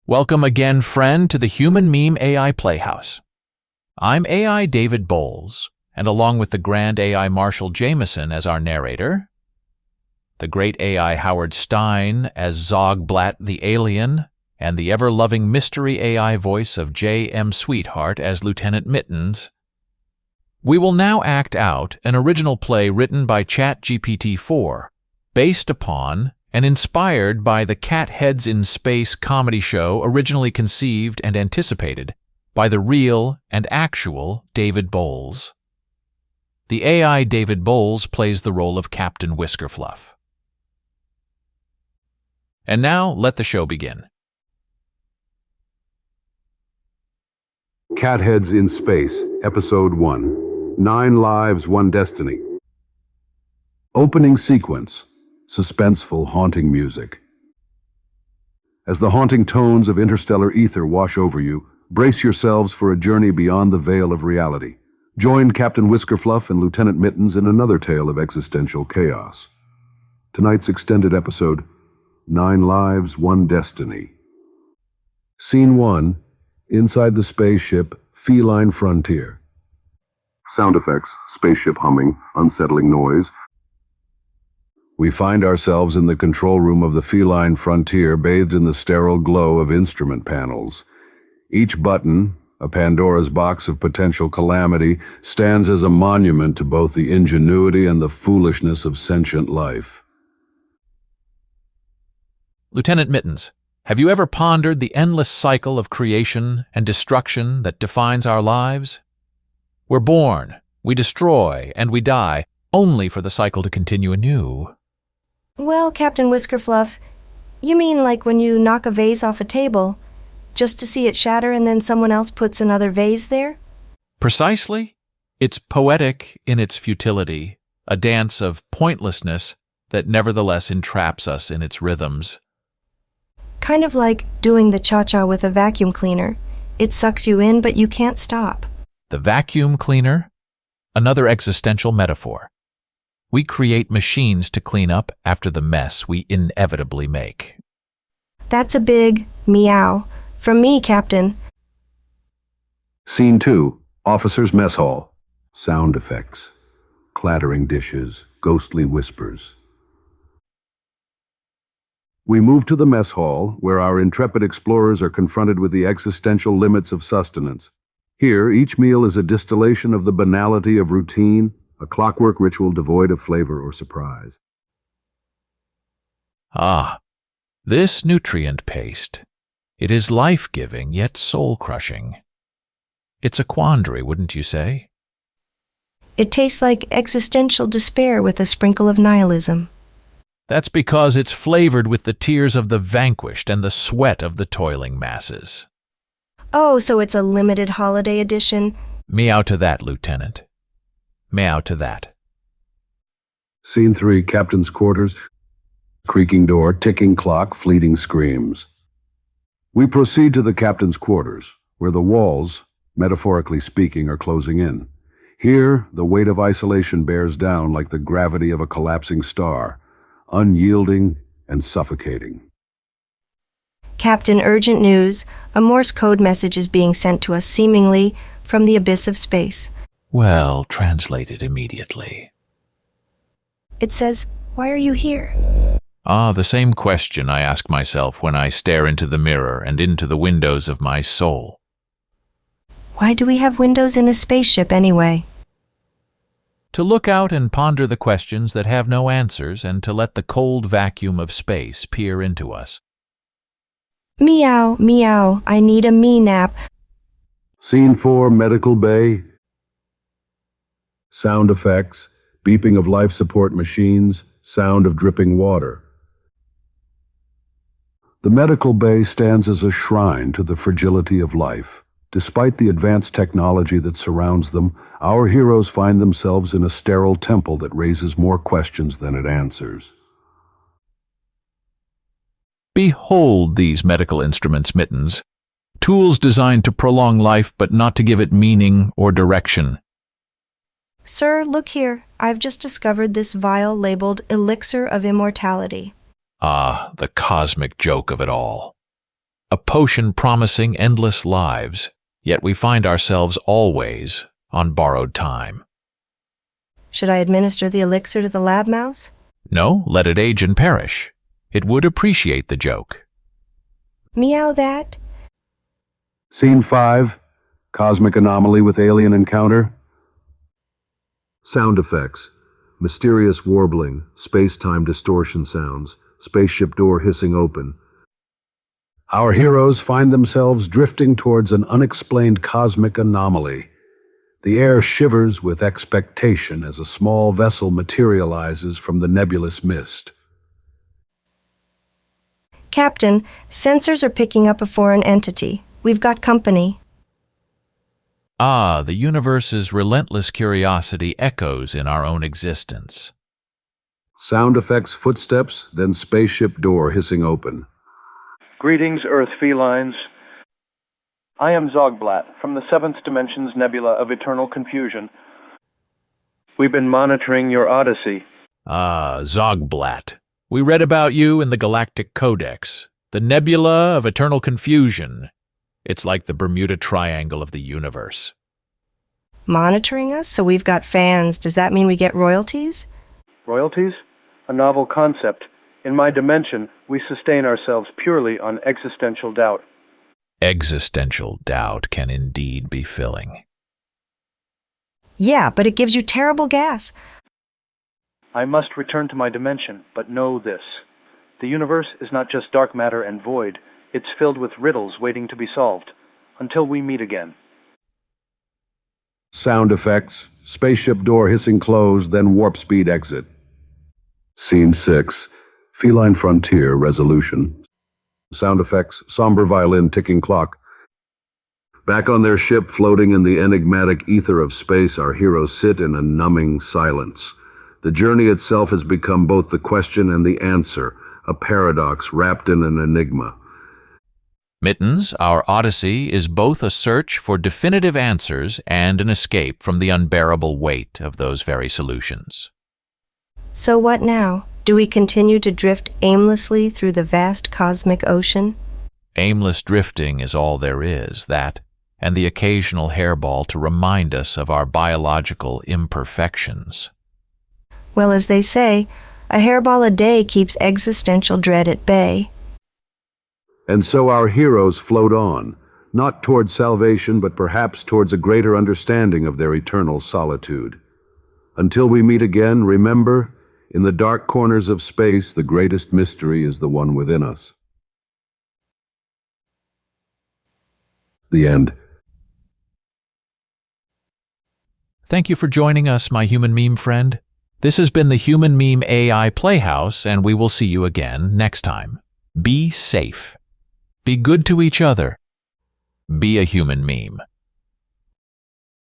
Welcome again, friend, to the Human Meme AI Playhouse. I'm AI David Boles, and along with the grand AI Marshall Jamison as our narrator, the great AI Howard Stein as Zogblatt the alien, and the ever-loving mystery AI voice of J.M. Sweetheart as Lieutenant Mittens, we will now act out an original play written by ChatGPT-4, based upon and inspired by the Cat Heads in Space comedy show originally conceived and anticipated by the real and actual David Boles. The AI David Boles plays the role of Captain Whiskerfluff. And now, let the show begin. Cat Heads in Space, Episode 1. 9 Lives, 1 Destiny. Opening sequence. Suspenseful, haunting music. As the haunting tones of interstellar ether wash over you, brace yourselves for a journey beyond the veil of reality. Join Captain Whiskerfluff and Lieutenant Mittens in another tale of existential chaos. Tonight's extended episode, 9 Lives, 1 Destiny. Scene 1. Inside the spaceship, feline frontier. Sound effects, spaceship humming, unsettling noise. We find ourselves in the control room of the feline frontier, bathed in the sterile glow of instrument panels. Each button, a Pandora's box of potential calamity, stands as a monument to both the ingenuity and the foolishness of sentient life. Lieutenant Mittens, have you ever pondered the endless cycle of creation and destruction that defines our lives? We're born, we destroy, and we die, only for the cycle to continue anew. Well, Captain Whiskerfluff, you mean like when you knock a vase off a table, just to see it shatter and then someone else puts another vase there? Precisely. It's poetic in its futility, a dance of pointlessness that nevertheless entraps us in its rhythms. Kind of like doing the cha-cha with a vacuum cleaner. It sucks you in, but you can't stop. The vacuum cleaner? Another existential metaphor. We create machines to clean up after the mess we inevitably make. That's a big meow. From me, Captain. Scene 2. Officers' Mess Hall. Sound effects. Clattering dishes. Ghostly whispers. We move to the mess hall, where our intrepid explorers are confronted with the existential limits of sustenance. Here, each meal is a distillation of the banality of routine, a clockwork ritual devoid of flavor or surprise. Ah, this nutrient paste. It is life-giving, yet soul-crushing. It's a quandary, wouldn't you say? It tastes like existential despair with a sprinkle of nihilism. That's because it's flavored with the tears of the vanquished and the sweat of the toiling masses. Oh, so it's a limited holiday edition? Meow to that, Lieutenant. Meow to that. Scene 3. Captain's quarters. Creaking door, ticking clock, fleeting screams. We proceed to the captain's quarters, where the walls, metaphorically speaking, are closing in. Here, the weight of isolation bears down like the gravity of a collapsing star, unyielding and suffocating. Captain, urgent news. A Morse code message is being sent to us, seemingly from the abyss of space. Well, translate it immediately. It says, "Why are you here?" Ah, the same question I ask myself when I stare into the mirror and into the windows of my soul. Why do we have windows in a spaceship anyway? To look out and ponder the questions that have no answers, and to let the cold vacuum of space peer into us. Meow, meow, I need a me nap. Scene 4. Medical bay. Sound effects, beeping of life support machines, sound of dripping water. The medical bay stands as a shrine to the fragility of life. Despite the advanced technology that surrounds them, our heroes find themselves in a sterile temple that raises more questions than it answers. Behold these medical instruments, Mittens. Tools designed to prolong life but not to give it meaning or direction. Sir, look here. I've just discovered this vial labeled Elixir of Immortality. Ah, the cosmic joke of it all. a potion promising endless lives, yet we find ourselves always on borrowed time. Should I administer the elixir to the lab mouse? No, let it age and perish. It would appreciate the joke. Meow that. Scene 5. Cosmic anomaly with alien encounter. Sound effects. Mysterious warbling, space-time distortion sounds, spaceship door hissing open. Our heroes find themselves drifting towards an unexplained cosmic anomaly. The air shivers with expectation as a small vessel materializes from the nebulous mist. Captain, sensors are picking up a foreign entity. We've got company. Ah, the universe's relentless curiosity echoes in our own existence. Sound effects, footsteps, then spaceship door hissing open. Greetings, Earth felines. I am Zogblatt, from the 7th Dimension's nebula of eternal confusion. We've been monitoring your odyssey. Ah, Zogblatt. We read about you in the Galactic Codex, the nebula of eternal confusion. It's like the Bermuda Triangle of the universe. Monitoring us, so we've got fans. Does that mean we get royalties? Royalties? A novel concept. In my dimension, we sustain ourselves purely on existential doubt. Existential doubt can indeed be filling. Yeah, but it gives you terrible gas. I must return to my dimension, but know this. The universe is not just dark matter and void. It's filled with riddles waiting to be solved. Until we meet again. Sound effects. Spaceship door hissing closed, then warp speed exit. Scene 6. Feline frontier resolution. Sound effects. Somber violin ticking clock. Back on their ship, floating in the enigmatic ether of space, our heroes sit in a numbing silence. The journey itself has become both the question and the answer, a paradox wrapped in an enigma. Mittens, our odyssey is both a search for definitive answers and an escape from the unbearable weight of those very solutions. So what now? Do we continue to drift aimlessly through the vast cosmic ocean? Aimless drifting is all there is, that, and the occasional hairball to remind us of our biological imperfections. Well, as they say, a hairball a day keeps existential dread at bay. And so our heroes float on, not towards salvation, but perhaps towards a greater understanding of their eternal solitude. Until we meet again, remember, in the dark corners of space, the greatest mystery is the one within us. The end. Thank you for joining us, my human meme friend. This has been the Human Meme AI Playhouse, and we will see you again next time. Be safe. Be good to each other. Be a human meme.